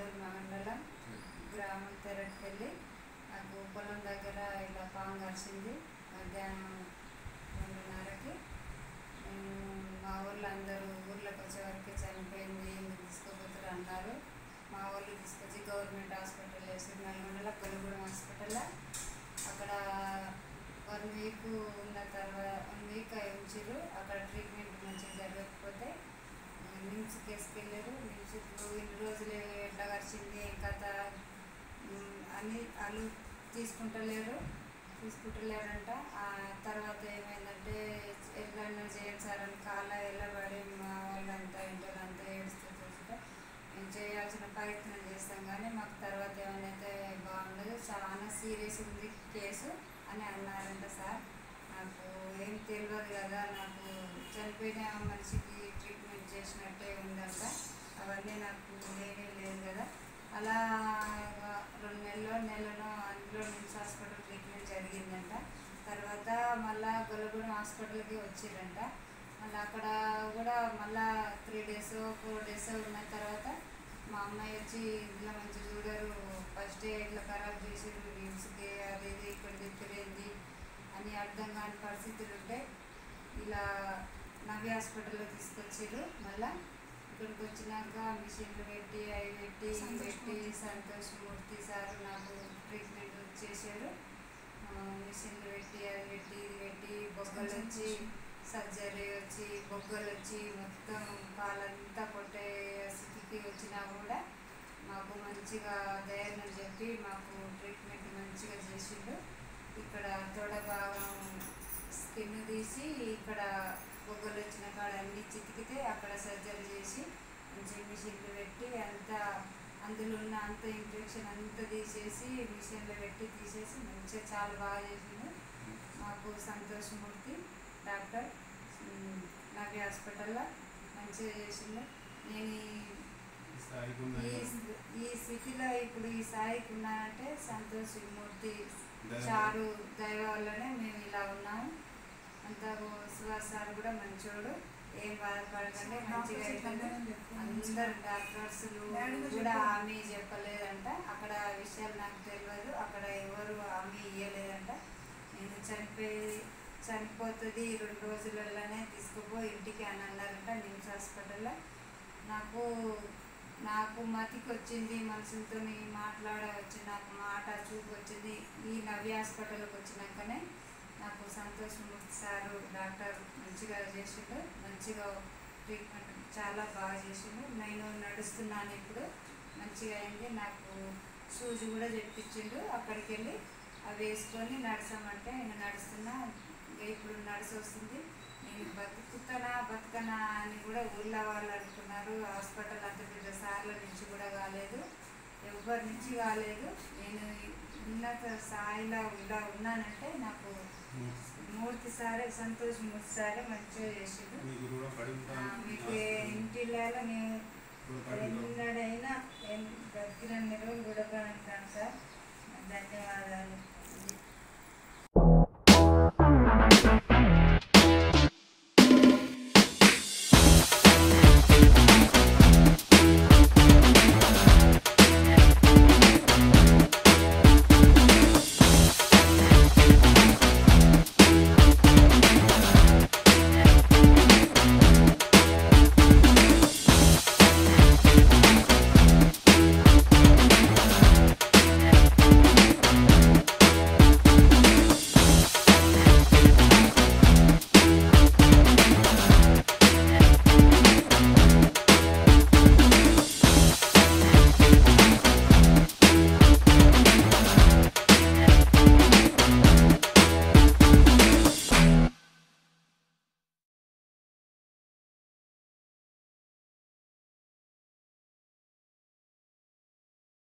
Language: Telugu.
నెల్లూరు మండలం గ్రామం తెరట్కెళ్ళి నాకు పొలం దగ్గర ఇలా పాము కరిచింది. మధ్యాహ్నం 2:30కి మా ఊళ్ళో అందరూ ఊర్లోకి వచ్చేవరకు చనిపోయింది, తీసుకోపోతారు అన్నారు. మా వాళ్ళు తీసుకొచ్చి గవర్నమెంట్ హాస్పిటల్ వేసారు, నల్గొండలో కొలుగూడెం హాస్పిటల్లో. అక్కడ 1 వీక్ ఉన్న తర్వాత 1 వీక్ ఉంచారు. అక్కడ ట్రీట్మెంట్ మంచిగా జరగకపోతే నిమ్స్ కేసుకెళ్ళారు. నిమ్స్ ఇన్ని రోజులు ఎట్లా కరిచింది ఏం కథ అని వాళ్ళు తీసుకుంటలేరంట. ఆ తర్వాత ఏమైందంటే ఎట్లన్నా చేయండి సార్ అని కాళ్ళ వెళ్ళబడి మా వాళ్ళంతా ఇంటోళ్ళంతా ఏడుస్తూ చూస్తుంటే మేము చేయాల్సిన ప్రయత్నం చేస్తాం, కానీ మాకు తర్వాత ఏమైనా బాగుండదు, చాలా సీరియస్ ఉంది కేసు అని అన్నారంట సార్. నాకు ఏం తెలియదు కదా, నాకు చనిపోయిన మనిషికి ట్రీట్మెంట్ చేసినట్టే ఉందంట, అవన్నీ నాకు లేదు కదా. అలా 2 నెలలో అందులో నిమ్స్ హాస్పిటల్ ట్రీట్మెంట్ జరిగిందంట. తర్వాత మళ్ళీ గొల్లగూడెం హాస్పిటల్కి వచ్చిరంట. మళ్ళీ అక్కడ కూడా మళ్ళీ 3 days 4 days ఉన్న తర్వాత మా అమ్మాయి వచ్చి ఇంట్లో మంచి చూడరు, ఫస్ట్ ఇట్లా ఖరాబ్ చేసారు నిమ్స్కి, అది ఇది ఇక్కడ తిరిగింది అని అర్థం కాని పరిస్థితులు ఉంటే ఇలా నవ్య హాస్పిటల్లో తీసుకొచ్చారు. మళ్ళీ ఇక్కడికి వచ్చినాక మిషన్లు పెట్టి అవి పెట్టి సంతోష్ మూర్తి సార్ నాకు ట్రీట్మెంట్ చేశారు. మిషన్లు పెట్టి అది పెట్టి ఇది పెట్టి బొగ్గలు వచ్చి సర్జరీ వచ్చి బొగ్గలు వచ్చి మొత్తం కాలంతా కొట్టే స్థితికి వచ్చినా కూడా మాకు మంచిగా ధైర్యం చెప్పి మాకు ట్రీట్మెంట్ మంచిగా చేసిండు. ఇక్కడ తొడ భాగం స్కిన్ తీసి ఇక్కడ బొగ్గలు వచ్చిన కాడ అన్నీ చితికితే అక్కడ సర్జరీ చేసి మంచి మిషన్లు పెట్టి అందులో ఉన్న అంత ఇన్ఫెక్షన్ అంతా తీసేసి మిషన్లో పెట్టి తీసేసి మంచిగా చాలా బాగా చేసిండు. మాకు సంతోష్ మూర్తి డాక్టర్ నవ్య హాస్పిటల్లో మంచిగా చేసిండు. నేను ఈ స్థితిలో ఇప్పుడు ఈ స్థాయికి ఉన్నానంటే సంతోష్ మూర్తి చారు దయ వల్లనే మేము ఇలా ఉన్నాము. అంతా సుభాష్ సార్ కూడా మంచోడు, ఏం బాధపడకండి మంచిగా అవుతుంది. అందరు డాక్టర్స్ కూడా హామీ చెప్పలేదంట, అక్కడ విషయాలు నాకు తెలియదు, అక్కడ ఎవరు హామీ ఇవ్వలేదంట. నేను చనిపోతుంది 2 రోజులలోనే తీసుకుపో ఇంటికి అని అన్నారంట నిమ్స్ హాస్పిటల్లో. నాకు మతికి వచ్చింది, మనుషులతో మాట్లాడవచ్చు, నాకు మాట చూపు వచ్చింది. ఈ నవ్య హాస్పిటల్కి వచ్చినాకనే నాకు సంతోష్ మూర్తి సారు డాక్టర్ మంచిగా చేసిండు, మంచిగా ట్రీట్మెంట్ చాలా బాగా చేసిండు. నేను నడుస్తున్నాను ఇప్పుడు, మంచిగా అయింది. నాకు షూస్ కూడా చెప్పించిండు, అక్కడికి వెళ్ళి అవి వేసుకొని నడసామంటే నేను నడుస్తున్నా. ఇప్పుడు నడిచి వస్తుంది. నేను బతుకనా అని కూడా ఊళ్ళో వాళ్ళు అనుకున్నారు. హాస్పిటల్ అంత పెద్ద సార్ల నుంచి కూడా కాలేదు, ఎవరి నుంచి కాలేదు. నేను ఉన్నత స్థాయిలో ఉన్నానంటే నాకు సంతోష్ మూర్తి సారే మంచిగా చేసిండు. మీకు ఇంటిలో నేను ఎన్నడైనా దగ్గర రోజులు కూడా అంటాను సార్. ధన్యవాదాలు.